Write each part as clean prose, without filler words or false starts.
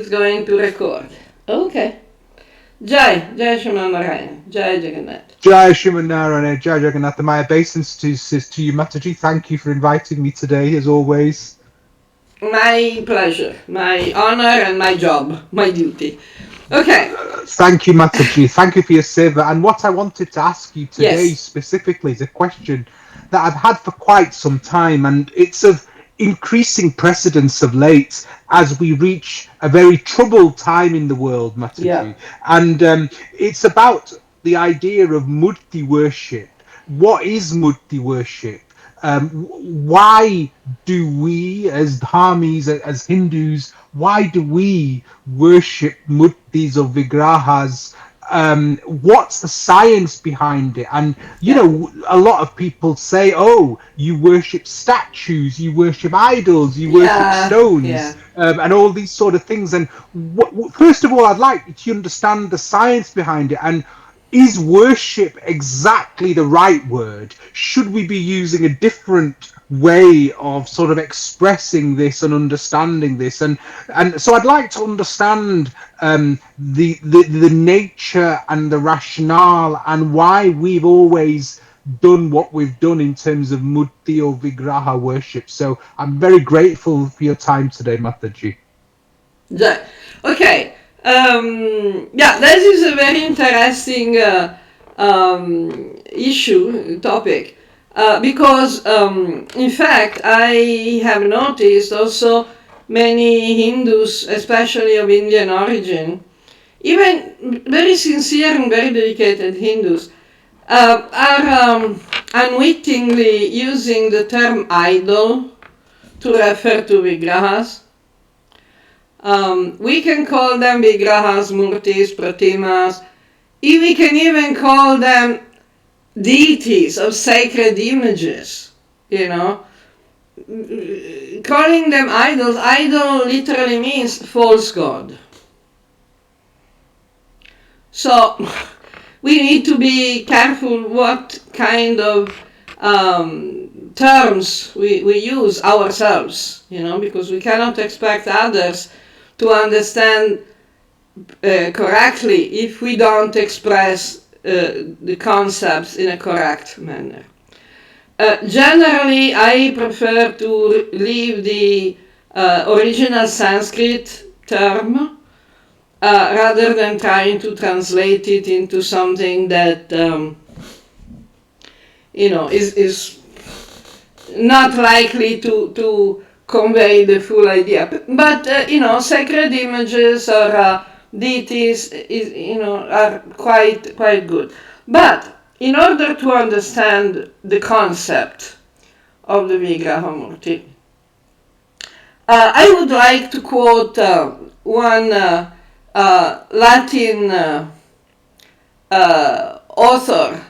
is going to record. Okay. Jai Shriman Narayana, Jai Jagannath. Jai Shriman Narayana, Jai Jagannath. My obeisances to you, Mataji. Thank you for inviting me today, as always. My pleasure, my honor and my job, my duty. Okay. Thank you, Mataji. Thank you for your seva. And what I wanted to ask you today specifically is a question that I've had for quite some time, and it's of increasing precedence of late as we reach a very troubled time in the world, Mataji. And it's about the idea of murti worship. What is murti worship? Why do we, as dharmis, as Hindus, why do we worship murtis or vigrahas? What's the science behind it? And you know, a lot of people say, "Oh, you worship statues, you worship idols, you worship stones, and all these sort of things." And first of all, I'd like you to understand the science behind it. And is worship exactly the right word? Should we be using a different way of sort of expressing this and understanding this? And so I'd like to understand the nature and the rationale and why we've always done what we've done in terms of murti or vigraha worship. So I'm very grateful for your time today, Mataji. Okay. This is a very interesting topic, because in fact I have noticed also many Hindus, especially of Indian origin, even very sincere and very dedicated Hindus, are unwittingly using the term idol to refer to vigrahas. We can call them vigrahas, murtis, pratimas. We can even call them deities of sacred images, you know. Calling them idols, idol literally means false god. So we need to be careful what kind of terms we use ourselves, you know, because we cannot expect others to understand correctly if we don't express the concepts in a correct manner. Generally, I prefer to leave the original Sanskrit term rather than trying to translate it into something that is not likely to convey the full idea. But sacred images or deities are quite good. But in order to understand the concept of the Vigraha Murti, I would like to quote one Latin author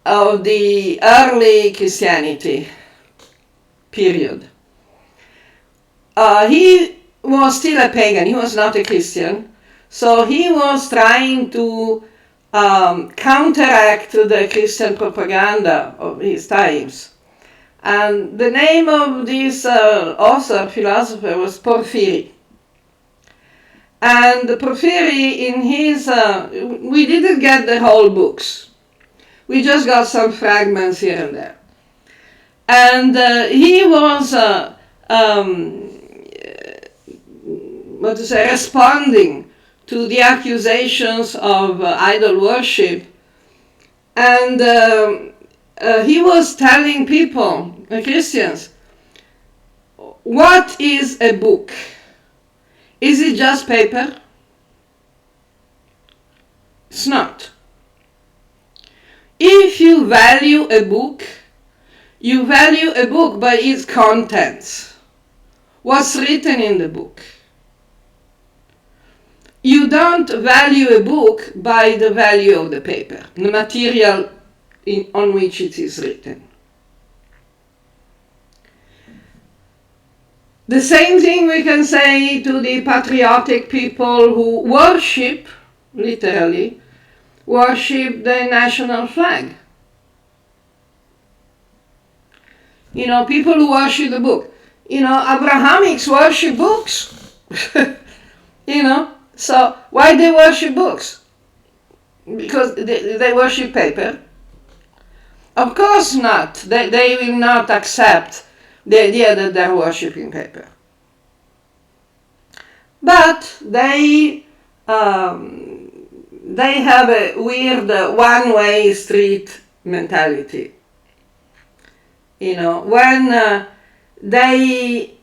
of the early Christianity period. He was still a pagan, he was not a Christian, so he was trying to counteract the Christian propaganda of his times. And the name of this author, philosopher, was Porphyry. And Porphyry, in his, we didn't get the whole books. We just got some fragments here and there. And he was responding to the accusations of idol worship, and he was telling people, Christians, what is a book? Is it just paper? It's not. If you value a book, you value a book by its contents. What's written in the book? You don't value a book by the value of the paper, the material on which it is written. The same thing we can say to the patriotic people who worship, literally, worship the national flag. You know, people who worship the book. You know, Abrahamics worship books. So why they worship books? Because they worship paper? Of course not. They will not accept the idea that they're worshipping paper. But they have a weird one-way street mentality. When they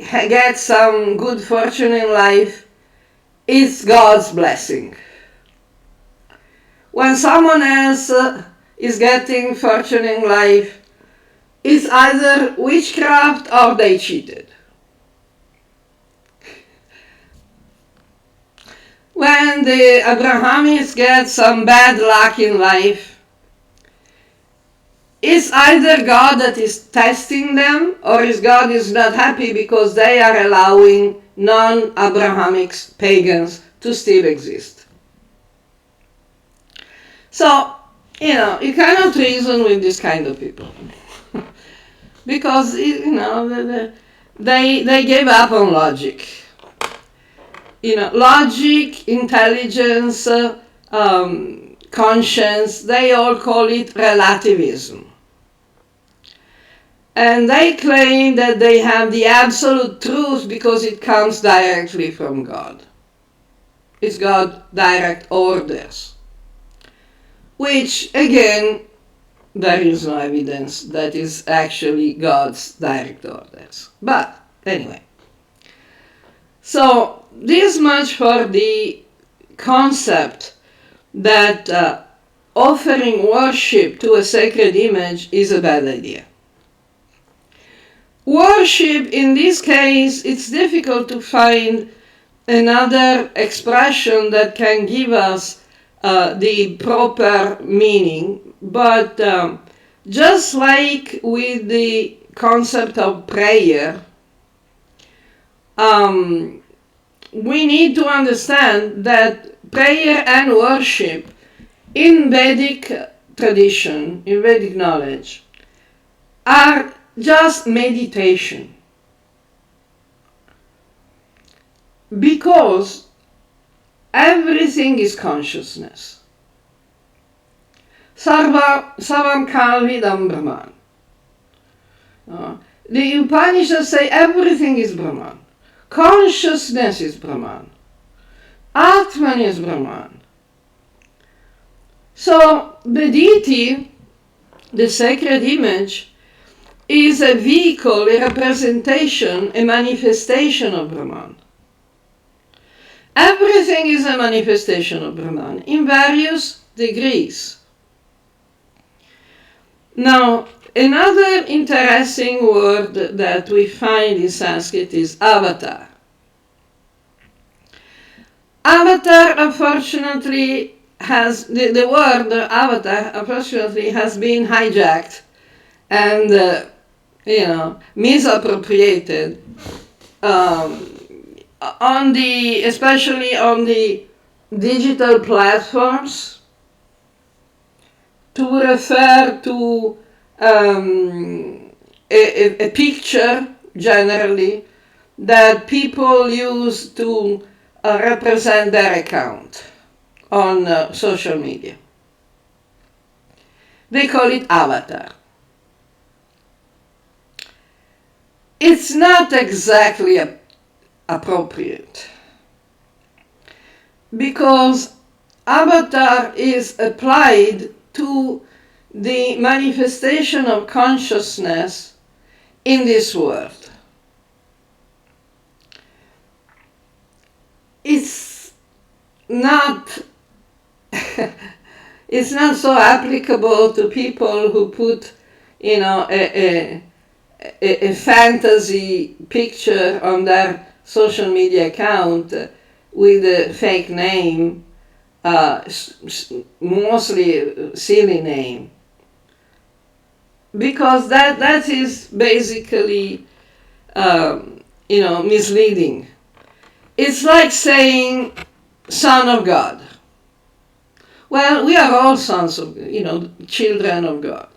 get some good fortune in life, it's God's blessing. When someone else is getting fortune in life, it's either witchcraft or they cheated. When the abrahamics get some bad luck in life, it's either God that is testing them, or is God is not happy because they are allowing non-abrahamics, pagans, to still exist. So, you cannot reason with this kind of people. Because, they gave up on logic. Logic, intelligence, conscience, they all call it relativism. And they claim that they have the absolute truth because it comes directly from God. It's God's direct orders. Which, again, there is no evidence that is actually God's direct orders. But, anyway. So, this much for the concept that offering worship to a sacred image is a bad idea. Worship, in this case, it's difficult to find another expression that can give us the proper meaning, but just like with the concept of prayer, we need to understand that prayer and worship in Vedic tradition, in Vedic knowledge, are just meditation. Because everything is consciousness. Sarvam Kalvidam Brahman. The Upanishads say everything is Brahman. Consciousness is Brahman. Atman is Brahman. So the deity, the sacred image, is a vehicle, a representation, a manifestation of Brahman. Everything is a manifestation of Brahman in various degrees. Now, another interesting word that we find in Sanskrit is avatar. Avatar, unfortunately, the word avatar, unfortunately, has been hijacked and, misappropriated, especially on the digital platforms, to refer to a picture, generally, that people use to represent their account on social media. They call it avatar. It's not exactly appropriate, because avatar is applied to the manifestation of consciousness in this world. It's not it's not so applicable to people who put, a fantasy picture on their social media account with a fake name, mostly silly name, because that is basically misleading. It's like saying son of God. Well, we are all sons of, children of God.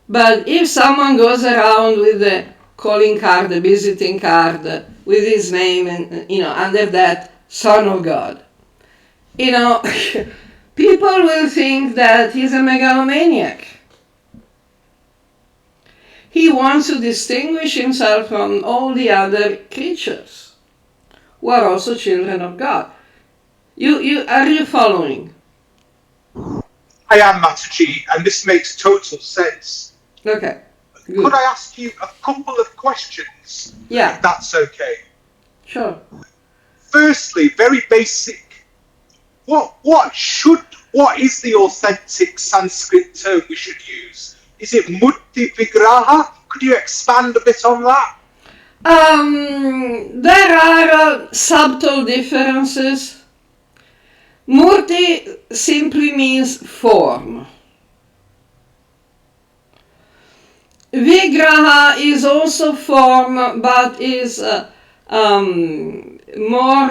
But if someone goes around with a calling card, a visiting card, with his name and, under that Son of God. People will think that he's a megalomaniac. He wants to distinguish himself from all the other creatures who are also children of God. Are you following? I am, Mataji, and this makes total sense. Okay, good. Could I ask you a couple of questions? Yeah. If that's okay. Sure. Firstly, very basic. What is the authentic Sanskrit term we should use? Is it murti, vigraha? Could you expand a bit on that? There are subtle differences. Murti simply means form. Vigraha is also form, but is more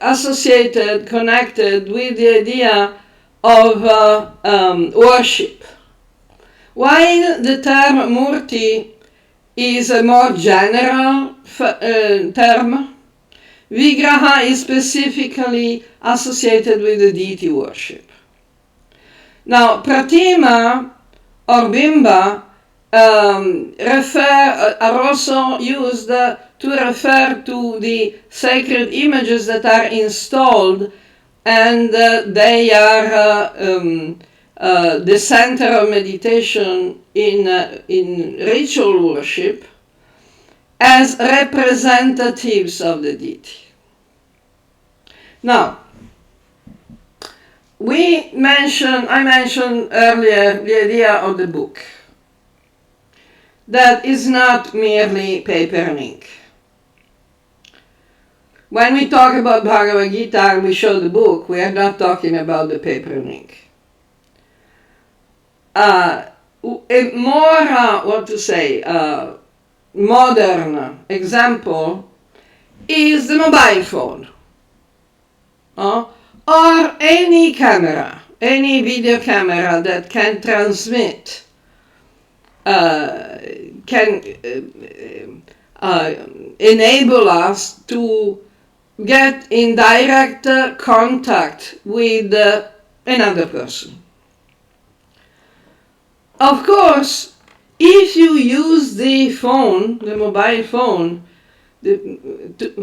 associated, connected with the idea of worship. While the term murti is a more general term, vigraha is specifically associated with the deity worship. Now, pratima or bimba are also used to refer to the sacred images that are installed, and they are the center of meditation in ritual worship as representatives of the deity. Now, I mentioned earlier the idea of the book. That is not merely paper and ink. When we talk about Bhagavad Gita and we show the book, we are not talking about the paper and ink. A more, modern example is the mobile phone. Or any camera, any video camera that can transmit, can enable us to get in direct contact with another person. Of course, if you use the phone, the mobile phone,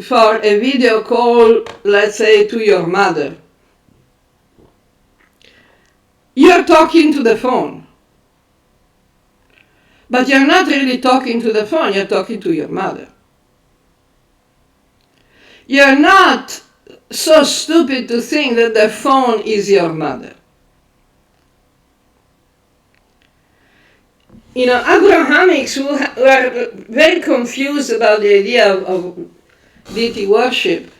for a video call, let's say to your mother, you're talking to the phone. But you're not really talking to the phone, you're talking to your mother. You're not so stupid to think that the phone is your mother. Abrahamics who were very confused about the idea of deity worship,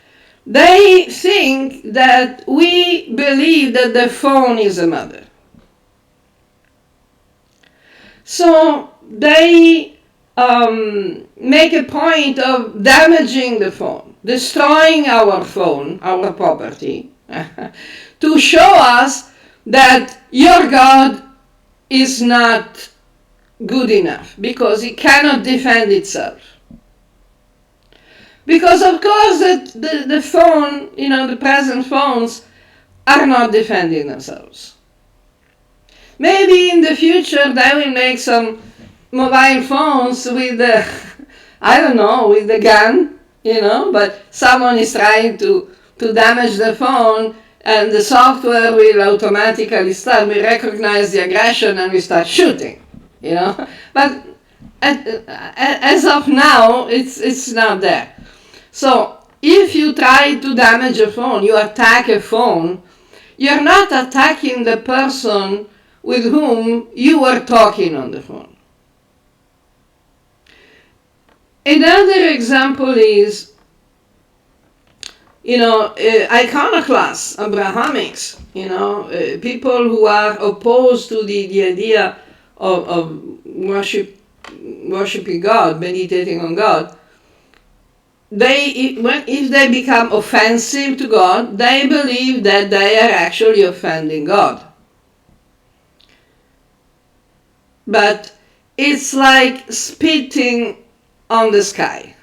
they think that we believe that the phone is a mother. So they make a point of damaging the phone, destroying our phone, our property, to show us that your God is not good enough because it cannot defend itself. Because of course the phone, the present phones are not defending themselves. Maybe in the future they will make some mobile phones with the, with the gun, but someone is trying to damage the phone and the software will automatically will recognize the aggression and will start shooting, But as of now, it's not there. So if you try to damage a phone, you attack a phone, you're not attacking the person with whom you were talking on the phone. Another example is, iconoclasts, abrahamics, people who are opposed to the idea of worshiping God, meditating on God. If they become offensive to God, they believe that they are actually offending God. But it's like spitting on the sky.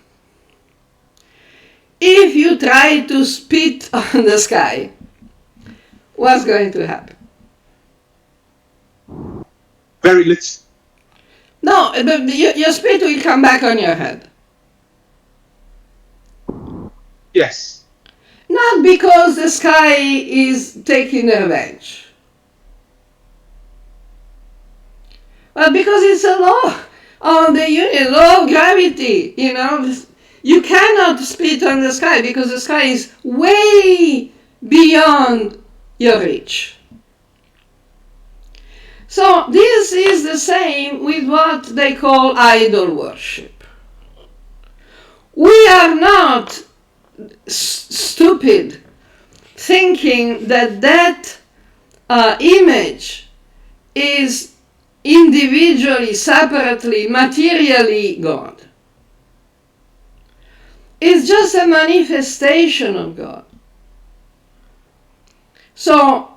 If you try to spit on the sky, what's going to happen? Very little. No, your spit will come back on your head. Yes. Not because the sky is taking revenge, but because it's a law of the union, law of gravity. You cannot spit on the sky because the sky is way beyond your reach. So this is the same with what they call idol worship. We are not stupid thinking that image is individually, separately, materially God. It's just a manifestation of God. So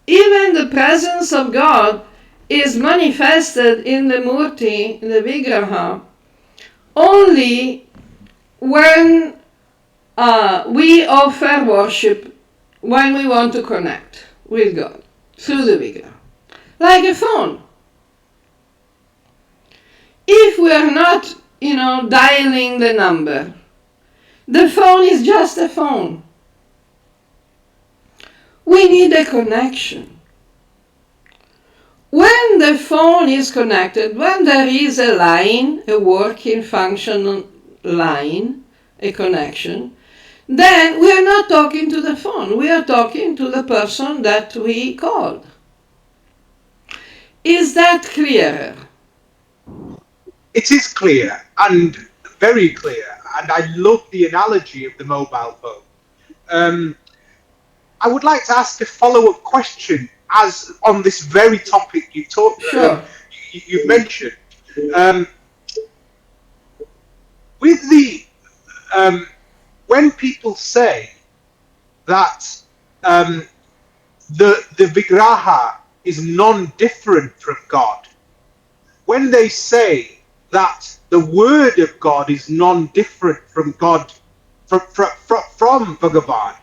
even the presence of God is manifested in the murti, in the vigraha, only when we offer worship, when we want to connect with God through the vigraha. Like a phone. If we are not, dialing the number, the phone is just a phone. We need a connection. When the phone is connected, when there is a line, a working functional line, a connection, then we are not talking to the phone, we are talking to the person that we called. Is that clearer? It is clear, and very clear, and I love the analogy of the mobile phone. I would like to ask a follow-up question as on this very topic you talked. Sure. You mentioned with the when people say that the vigraha is non-different from God, when they say that the word of God is non-different from God, from Bhagavan,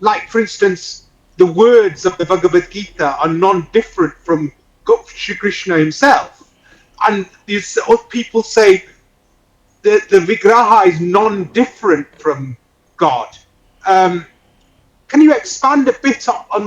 like for instance, the words of the Bhagavad Gita are non-different from Shri Krishna himself, and these people say that the vigraha is non-different from God. Can you expand a bit on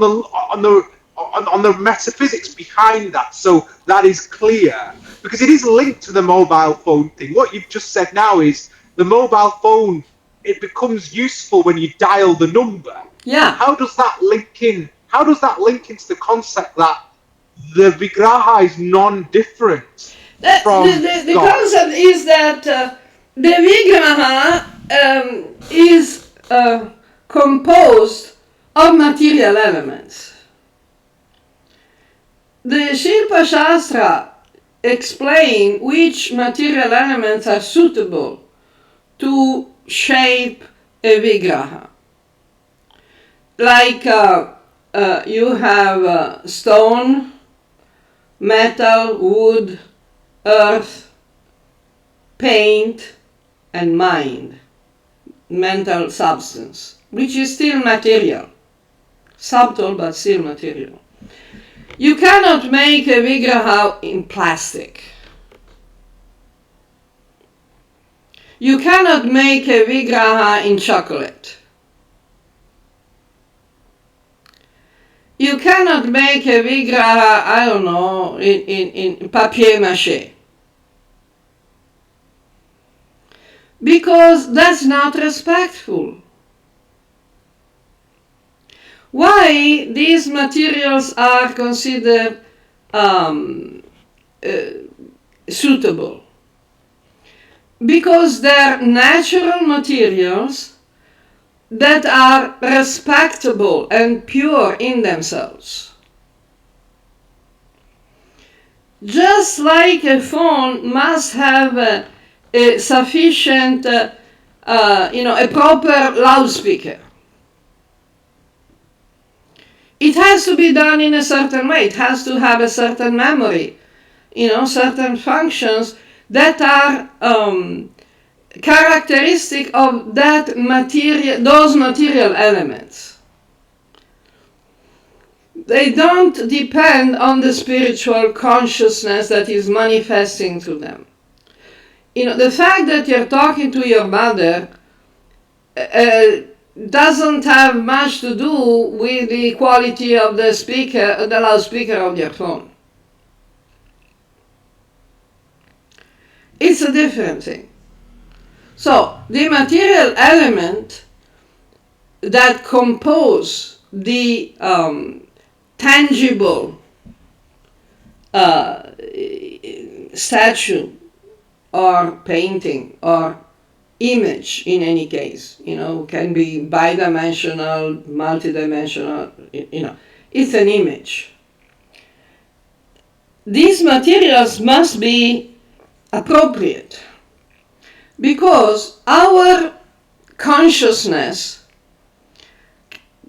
the metaphysics behind that, so that is clear? Because it is linked to the mobile phone thing. What you've just said now is the mobile phone, it becomes useful when you dial the number. Yeah. How does that link in? How does that link into the concept that the vigraha is non-different from the God? concept is that the vigraha is composed of material elements. The Shilpa Shastra explain which material elements are suitable to shape a vigraha. Like you have stone, metal, wood, earth, paint, and mind, mental substance, which is still material, subtle but still material. You cannot make a vigraha in plastic. You cannot make a vigraha in chocolate. You cannot make a vigraha, I don't know, in papier-mâché. Because that's not respectful. Why these materials are considered suitable? Because they're natural materials that are respectable and pure in themselves. Just like a phone must have a sufficient, a proper loudspeaker. It has to be done in a certain way. It has to have a certain memory. certain functions that are characteristic of those material elements. They don't depend on the spiritual consciousness that is manifesting to them. The fact that you're talking to your mother doesn't have much to do with the quality of the loudspeaker of your phone. It's a different thing. So, the material element that compose the tangible statue or painting or image, in any case, can be bidimensional, multidimensional, it's an image. These materials must be appropriate because our consciousness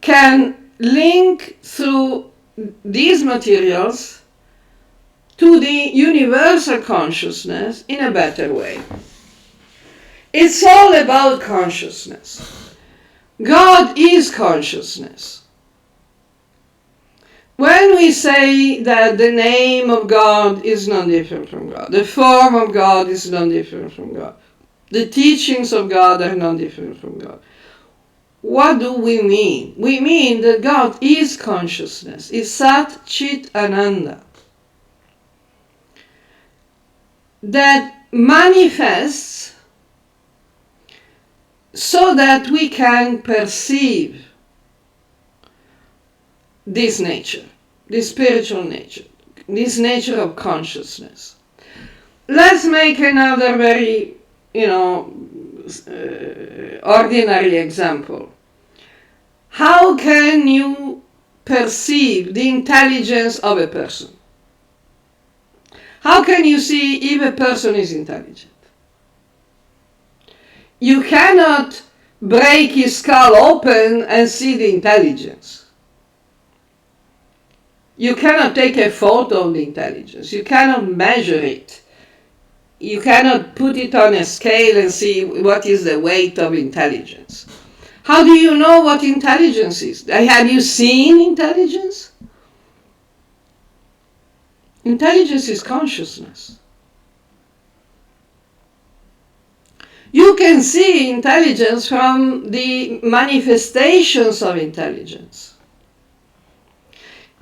can link through these materials to the universal consciousness in a better way. It's all about consciousness. God is consciousness. When we say that the name of God is not different from God, the form of God is not different from God, the teachings of God are not different from God, what do we mean? We mean that God is consciousness, is Sat Chit Ananda, that manifests so that we can perceive this nature, this spiritual nature, this nature of consciousness. Let's make another very, ordinary example. How can you perceive the intelligence of a person? How can you see if a person is intelligent? You cannot break his skull open and see the intelligence. You cannot take a photo of the intelligence. You cannot measure it. You cannot put it on a scale and see what is the weight of intelligence. How do you know what intelligence is? Have you seen intelligence? Intelligence is consciousness. You can see intelligence from the manifestations of intelligence.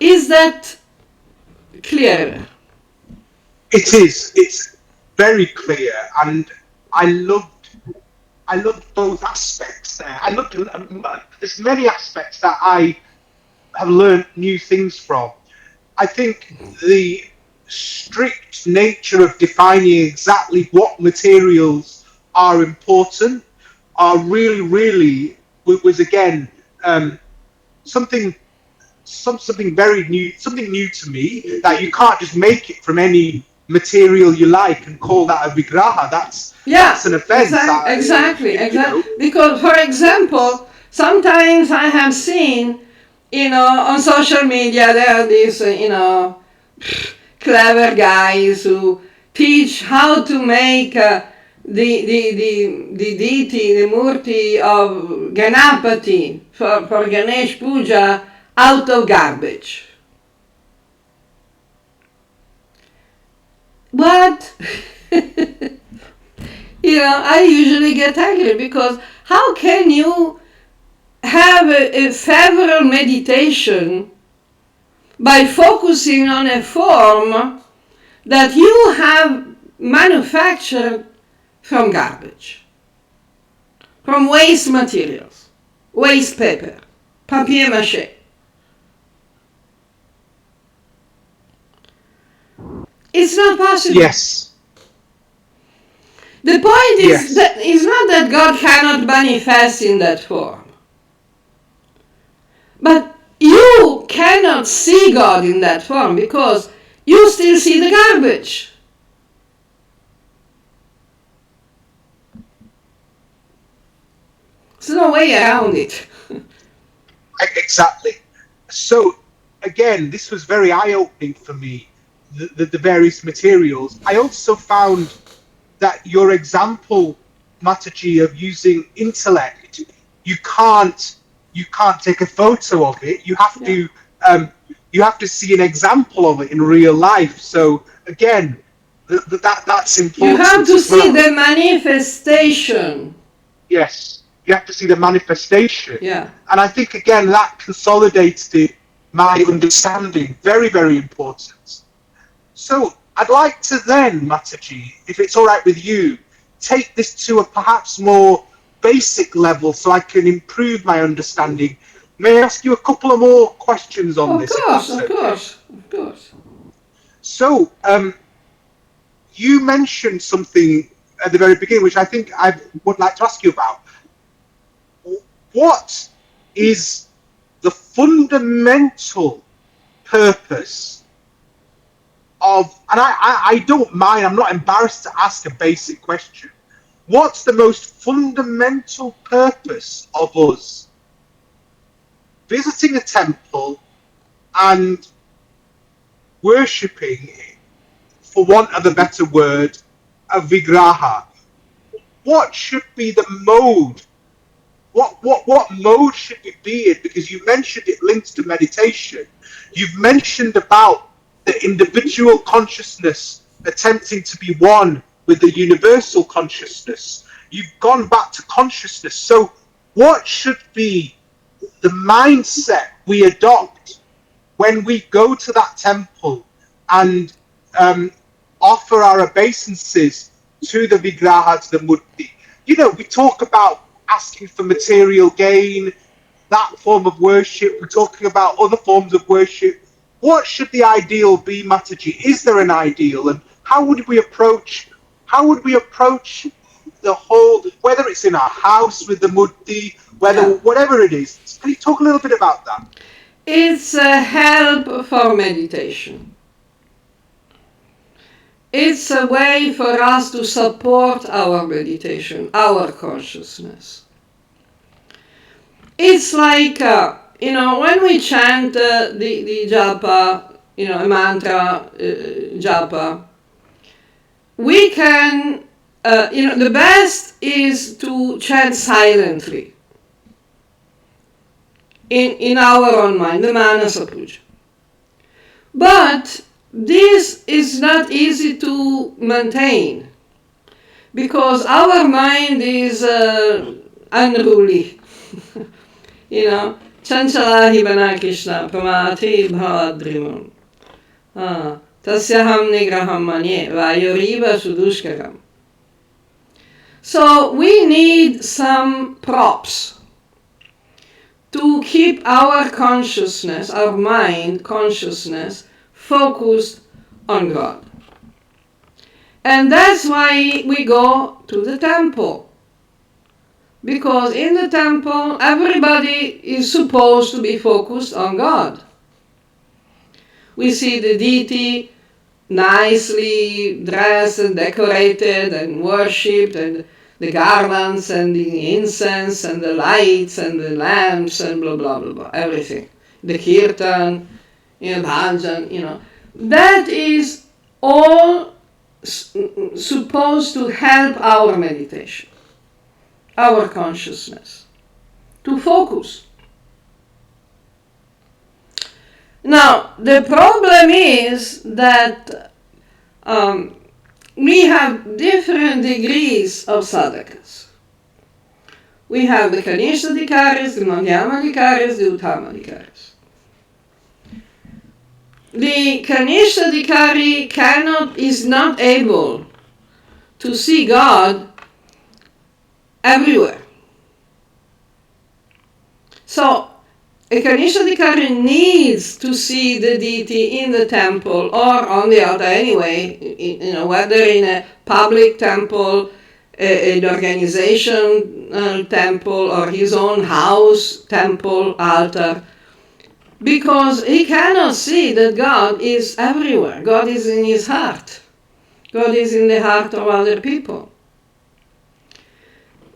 Is that clearer? It is. It's very clear, and I loved both aspects there. There's many aspects that I have learned new things from. I think the strict nature of defining exactly what materials are important are really was again something very new, something new to me, that you can't just make it from any material you like and call that a vigraha. That's an offense. Exactly. Because, for example, sometimes I have seen, on social media, there are these, clever guys who teach how to make the deity, the murti of Ganapati for Ganesh Puja out of garbage. But, I usually get angry because how can you have a several meditation by focusing on a form that you have manufactured from garbage, from waste materials, waste paper, papier-mâché. It's not possible. Yes. The point is that it's not that God cannot manifest in that form. But you cannot see God in that form because you still see the garbage. There's no way around it. Exactly. So, again, this was very eye-opening for me, the various materials. I also found that your example, Mataji, of using intellect, you can't take a photo of it. You have to see an example of it in real life. So again, that's important. You have to see the manifestation. Yes, you have to see the manifestation. Yeah. And I think again that consolidated my understanding. Very, very important. So I'd like to then, Mataji, if it's all right with you, take this to a perhaps more basic level so I can improve my understanding. May I ask you a couple of more questions on this? Of course. So, you mentioned something at the very beginning, which I think I would like to ask you about. What is the fundamental purpose of, and I don't mind, I'm not embarrassed to ask a basic question. What's the most fundamental purpose of us visiting a temple and worshipping, for want of a better word, a vigraha? What should be the mode? What mode should it be in? Because you mentioned it links to meditation. You've mentioned about the individual consciousness attempting to be one with the universal consciousness. You've gone back to consciousness. So what should be the mindset we adopt when we go to that temple and offer our obeisances to the vigraha, to the murti? You know, we talk about asking for material gain, that form of worship. We're talking about other forms of worship. What should the ideal be, Mataji? Is there an ideal, and how would we approach the whole, whether it's in our house with the murti, whatever it is? Can you talk a little bit about that? It's a help for meditation. It's a way for us to support our meditation, our consciousness. It's like, when we chant the japa, a mantra japa, we can, the best is to chant silently in our own mind, the manasa puja. But this is not easy to maintain because our mind is unruly. Chanchalahi bana Krishna pramati bhavadrimun. Tasyaham nigraham manye vayoriva sudushkaram. So we need some props to keep our consciousness, our mind consciousness, focused on God. And that's why we go to the temple. Because in the temple, everybody is supposed to be focused on God. We see the deity nicely dressed and decorated and worshipped, and the garlands and the incense and the lights and the lamps and blah, blah, blah, blah, everything. The kirtan, bhajan, That is all supposed to help our meditation, our consciousness, to focus. Now, the problem is that we have different degrees of sadhakas. We have the Kanishadikaris, the Madhyamadikaris, the Uttamadikaris. The Kanishadikari is not able to see God everywhere. So, a Kanishadikari needs to see the deity in the temple or on the altar anyway, whether in a public temple, an organization temple, or his own house, temple, altar, because he cannot see that God is everywhere. God is in his heart. God is in the heart of other people.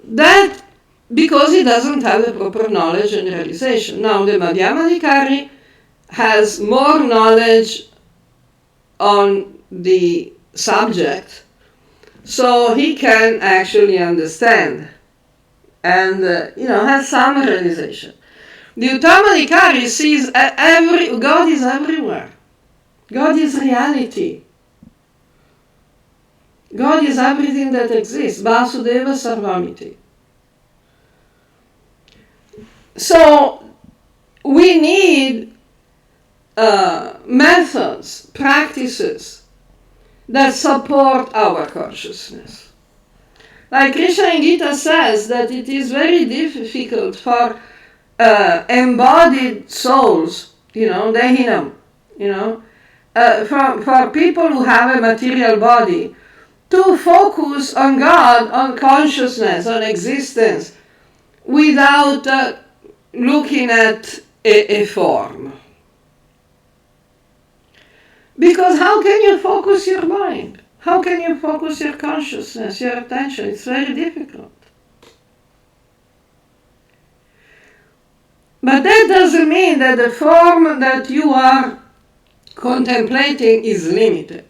That because he doesn't have the proper knowledge and realization. Now, the Madhyamadikari has more knowledge on the subject so he can actually understand and has some realization. The Uttamadhikari sees God is everywhere. God is reality. God is everything that exists. Vasudeva Sarvamiti. So we need methods, practices that support our consciousness. Like Krishna in Gita says that it is very difficult for embodied souls, dehinam, for people who have a material body, to focus on God, on consciousness, on existence, without looking at a form. Because how can you focus your mind? How can you focus your consciousness, your attention? It's very difficult. But that doesn't mean that the form that you are contemplating is limited.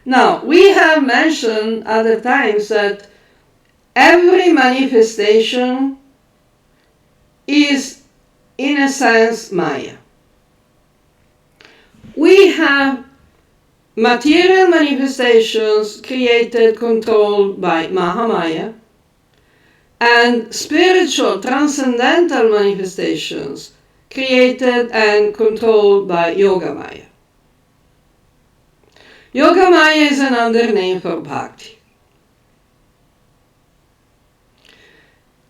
Now, we have mentioned other times that every manifestation is, in a sense, Maya. We have material manifestations created, controlled by Mahamaya, and spiritual, transcendental manifestations created and controlled by Yogamaya. Yogamaya is another name for Bhakti.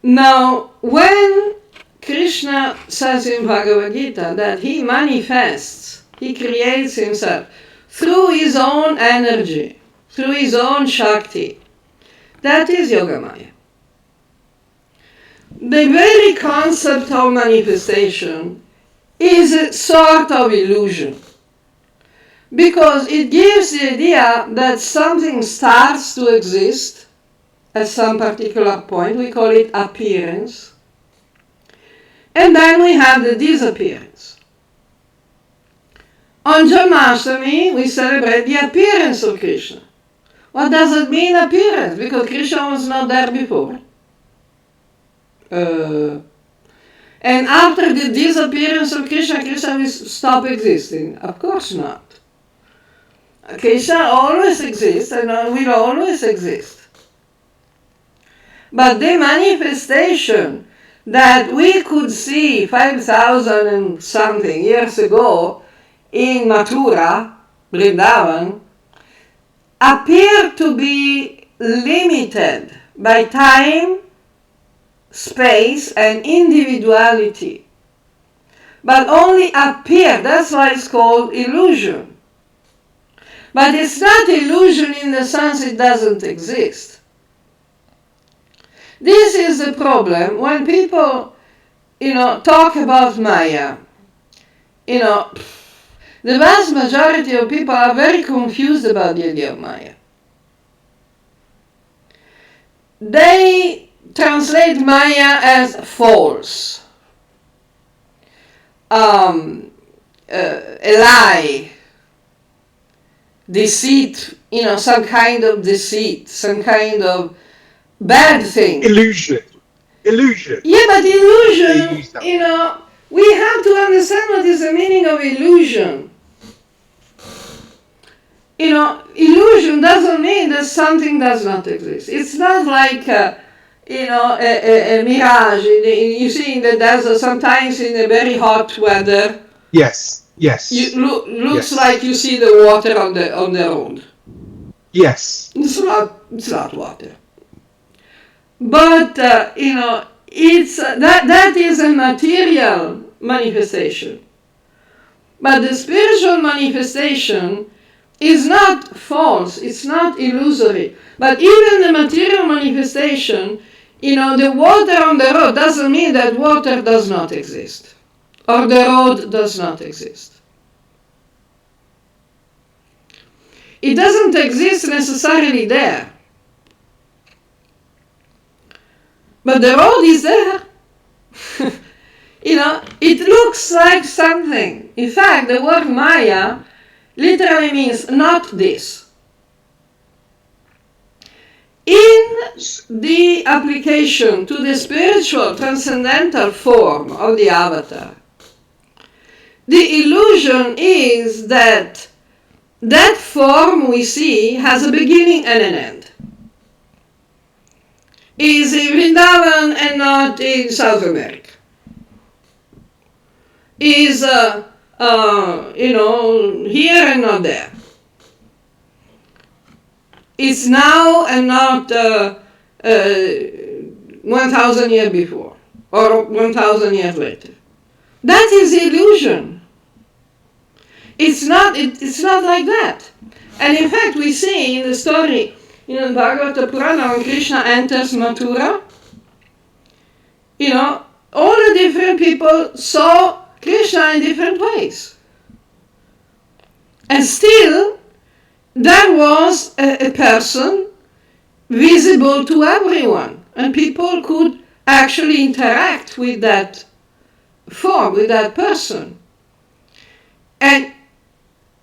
Now, when Krishna says in Bhagavad Gita that he manifests, he creates himself through his own energy, through his own Shakti, that is Yogamaya. The very concept of manifestation is a sort of illusion, because it gives the idea that something starts to exist at some particular point. We call it appearance. And then we have the disappearance. On Janmashtami, we celebrate the appearance of Krishna. What does it mean, appearance? Because Krishna was not there before. And after the disappearance of Krishna, Krishna will stop existing? Of course not. Krishna always exists and will always exist. But the manifestation that we could see 5,000 and something years ago in Mathura, Vrindavan, appeared to be limited by time, space, and individuality. But only appear, that's why it's called illusion. But it's not illusion in the sense it doesn't exist. This is the problem when people, talk about Maya. The vast majority of people are very confused about the idea of Maya. They translate Maya as false, a lie, deceit, some kind of deceit, some kind of bad thing. Illusion. Yeah, but illusion, we have to understand what is the meaning of illusion. Illusion doesn't mean that something does not exist. It's not like, a mirage. You see in the desert, sometimes in a very hot weather. Yes. Looks like you see the water on the road. Yes. It's not water. But it's that is a material manifestation. But the spiritual manifestation is not false. It's not illusory. But even the material manifestation, the water on the road doesn't mean that water does not exist, or the road does not exist. It doesn't exist necessarily there. But the road is there. It looks like something. In fact, the word Maya literally means not this. In the application to the spiritual transcendental form of the avatar, the illusion is that that form we see has a beginning and an end. Is in Vrindavan and not in South America. Is, here and not there. It's now and not 1,000 years before or 1,000 years later. That is the illusion. It's not like that. And in fact, we see in the story in the Bhagavata Purana when Krishna enters Mathura, all the different people saw Krishna in different ways. And still, there was a person visible to everyone, and people could actually interact with that form, with that person. And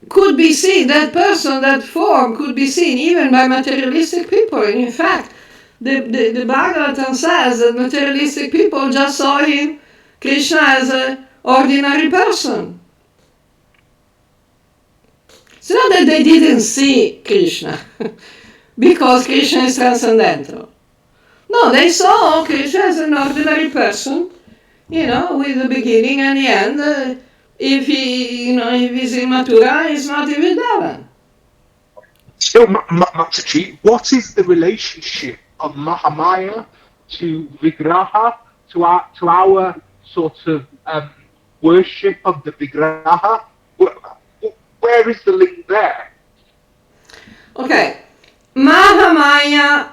could be seen, that person, that form could be seen even by materialistic people. And in fact, the Bhagavatam says that materialistic people just saw him, Krishna, as an ordinary person. It's not that they didn't see Krishna, because Krishna is transcendental. No, they saw Krishna as an ordinary person, with the beginning and the end. If he's in Mathura, he's not in Vrindavan. So, Mataji, what is the relationship of Mahamaya to Vigraha, to our sort of worship of the Vigraha? Where is the link there? Okay, Mahamaya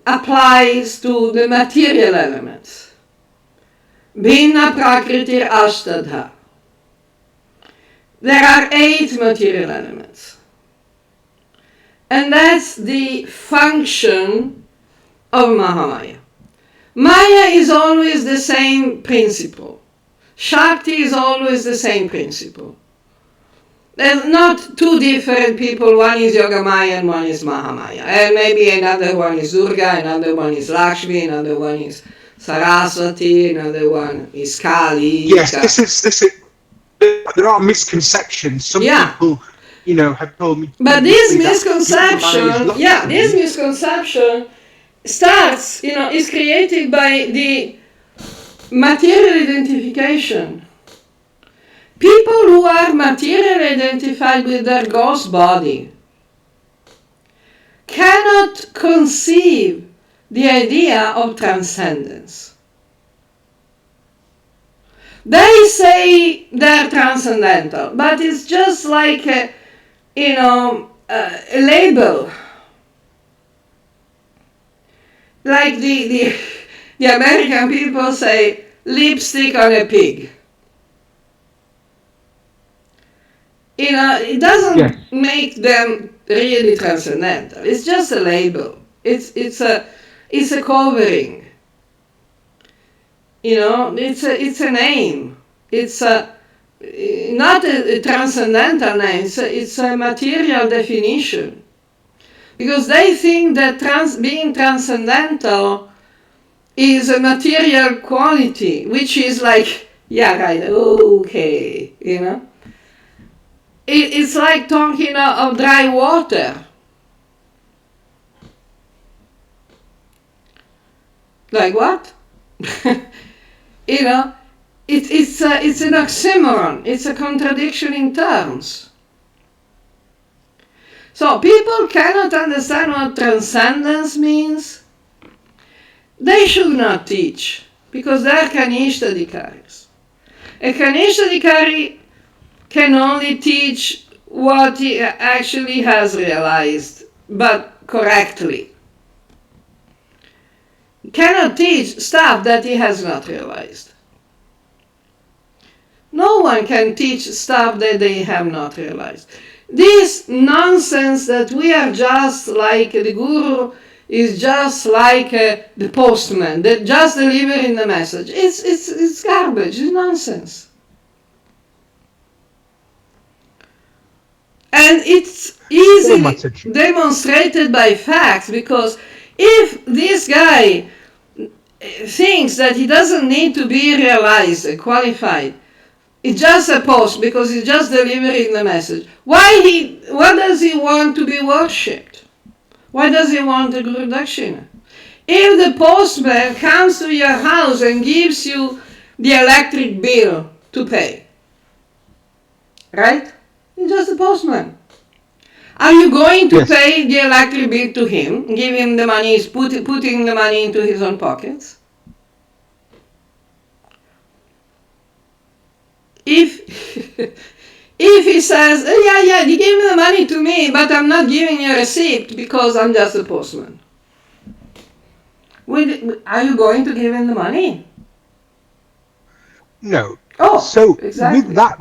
applies to the material elements. Bhinna Prakritir Ashtadha. There are 8 material elements. And that's the function of Mahamaya. Maya is always the same principle. Shakti is always the same principle. There's not 2 different people, one is Yogamaya and one is Mahamaya. And maybe another one is Durga, another one is Lakshmi, another one is Saraswati, another one is Kali. Yes, this is. There are misconceptions. Some people, have told me. But this misconception starts, is created by the material identification. People who are materially identified with their ghost body cannot conceive the idea of transcendence. They say they're transcendental, but it's just like a label. Like the American people say, lipstick on a pig. It doesn't make them really transcendental. It's just a label. It's a covering. It's a name. It's not a transcendental name. It's a material definition. Because they think that being transcendental is a material quality, which is like, yeah, right, okay, It's like talking of dry water. Like what? It's an oxymoron. It's a contradiction in terms. So people cannot understand what transcendence means. They should not teach, because they're Kanishtadikaris. A Kanishtadikari can only teach what he actually has realized, but correctly. Cannot teach stuff that he has not realized. No one can teach stuff that they have not realized. This nonsense that we are just like the guru is just like the postman that just delivering the message. It's garbage. It's nonsense. And it's easily demonstrated by facts, because if this guy thinks that he doesn't need to be realized and qualified, it's just a post because he's just delivering the message. Why does he want to be worshipped? Why does he want a Guru Dakshina? If the postman comes to your house and gives you the electric bill to pay, right? He's just a postman. Are you going to pay the electric bill to him, give him the money, putting the money into his own pockets? If he says, oh, yeah, you gave me the money to me, but I'm not giving you a receipt because I'm just a postman, are you going to give him the money? No. Oh, so exactly. With that,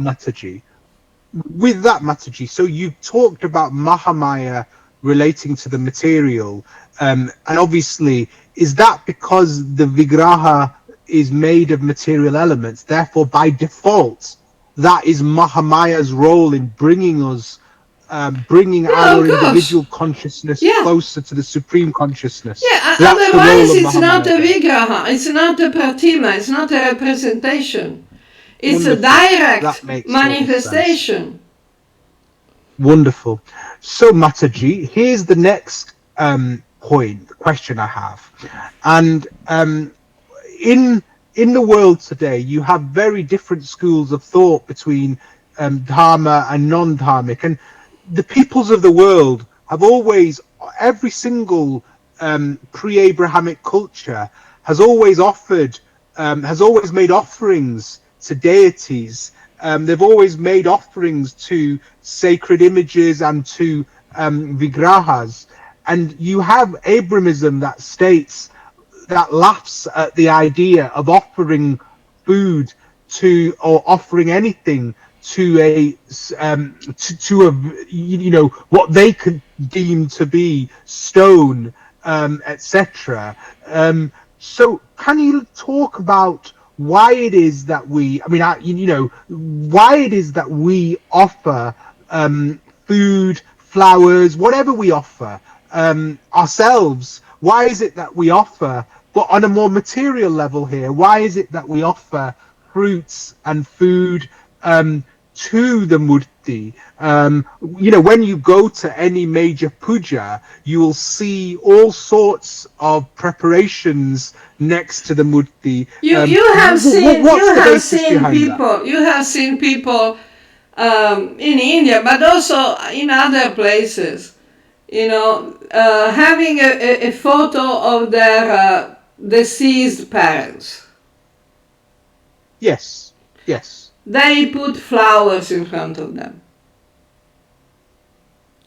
Mataji, so you talked about Mahamaya relating to the material, and obviously, is that because the vigraha is made of material elements, therefore by default, that is Mahamaya's role in bringing us, bringing our individual consciousness closer to the supreme consciousness? Yeah, that's otherwise it's not a vigraha, it's not a pratima, it's not a representation. It's a direct manifestation. Wonderful. So, Mataji, here's the next question I have. And in the world today, you have very different schools of thought between dharma and non-dharmic. And the peoples of the world have always, every single pre-Abrahamic culture has always made offerings to deities. They've always made offerings to sacred images and to vigrahas. And you have Abrahamism that states, that laughs at the idea of offering food to, or offering anything to a what they could deem to be stone, etc. So can you talk about why it is that we, why it is that we offer food, flowers, whatever we offer ourselves? Why is it that we offer, but on a more material level here, why is it that we offer fruits and food to the murti? When you go to any major puja, you will see all sorts of preparations next to the murti. You have seen people in India, but also in other places, having a photo of their deceased parents. Yes. They put flowers in front of them.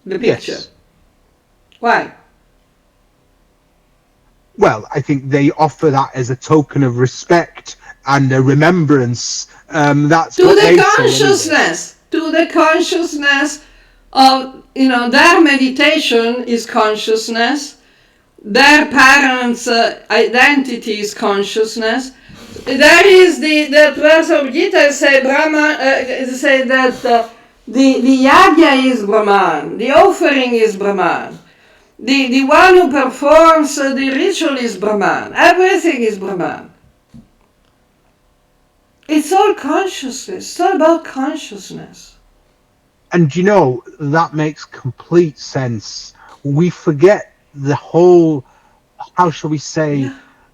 The picture. Yes. Why? Well, I think they offer that as a token of respect and a remembrance. That's to the consciousness. To the consciousness of, their meditation is consciousness. Their parents' identity is consciousness. There is the verse of Gita say that the yajna is Brahman, the offering is Brahman, the one who performs the ritual is Brahman, everything is Brahman. It's all consciousness, it's all about consciousness. And that makes complete sense. We forget the whole, how shall we say,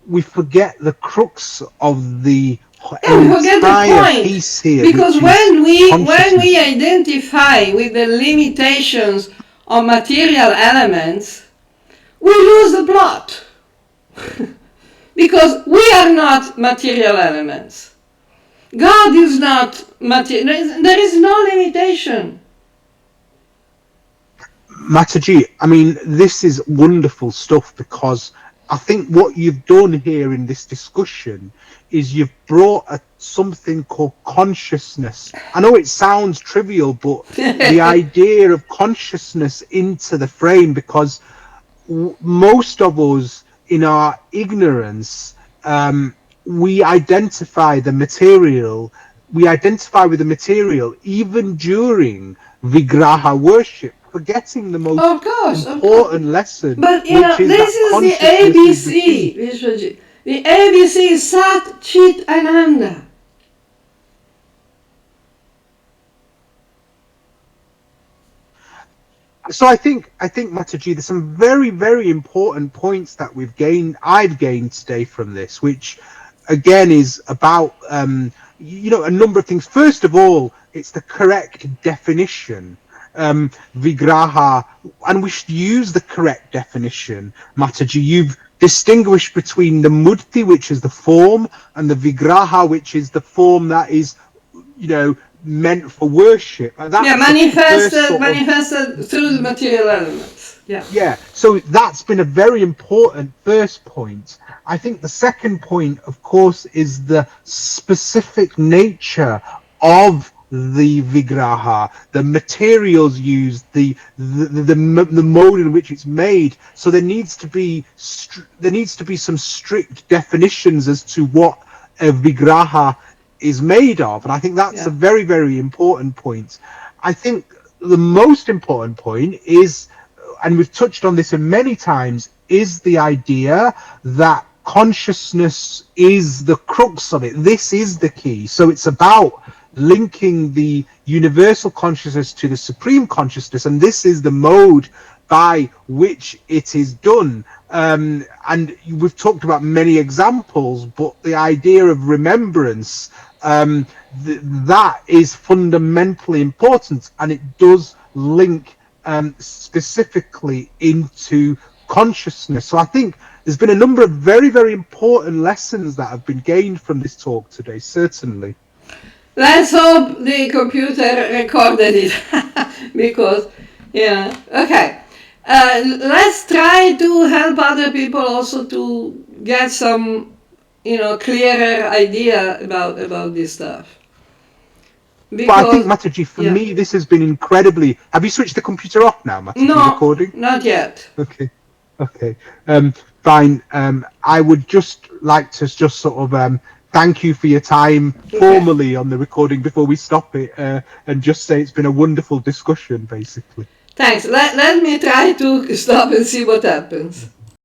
we forget the crux of the entire piece here. Because when we identify with the limitations of material elements, we lose the plot. Because we are not material elements. God is not material. There is no limitation. Mataji, this is wonderful stuff, because I think what you've done here in this discussion is you've brought something called consciousness. I know it sounds trivial, but the idea of consciousness into the frame, because most of us, in our ignorance, we identify the material we identify with the material even during vigraha worship, forgetting the most important lesson, but which is this that is the consciousness is the ABC, key. Vishwajit. The ABC is Sat, Chit, Ananda. So I think Mataji, there's some very, very important points that I've gained today from this, which again is about a number of things. First of all, it's the correct definition, vigraha, and we should use the correct definition. Mataji, you've distinguished between the murti, which is the form, and the vigraha, which is the form that is, meant for worship. And that's manifested through the material elements. Yeah. So that's been a very important first point. I think the second point, of course, is the specific nature of the vigraha, the materials used, the mode in which it's made. So there needs to be some strict definitions as to what a vigraha is made of, and I think that's a very, very important point. I think the most important point is, and we've touched on this many times, is the idea that consciousness is the crux of it. This is the key. So it's about linking the universal consciousness to the supreme consciousness, and this is the mode by which it is done. And we've talked about many examples, but the idea of remembrance, that is fundamentally important, and it does link specifically into consciousness. So I think there's been a number of very, very important lessons that have been gained from this talk today, certainly. Let's hope the computer recorded it, because, okay. Let's try to help other people also to get some, clearer idea about this stuff. But I think, Mataji, for me, this has been incredibly... Have you switched the computer off now, Mataji? No, recording? Not yet. Okay. Fine. I would just like to just sort of thank you for your time formally on the recording before we stop it, and just say it's been a wonderful discussion, basically. Thanks. Let me try to stop and see what happens.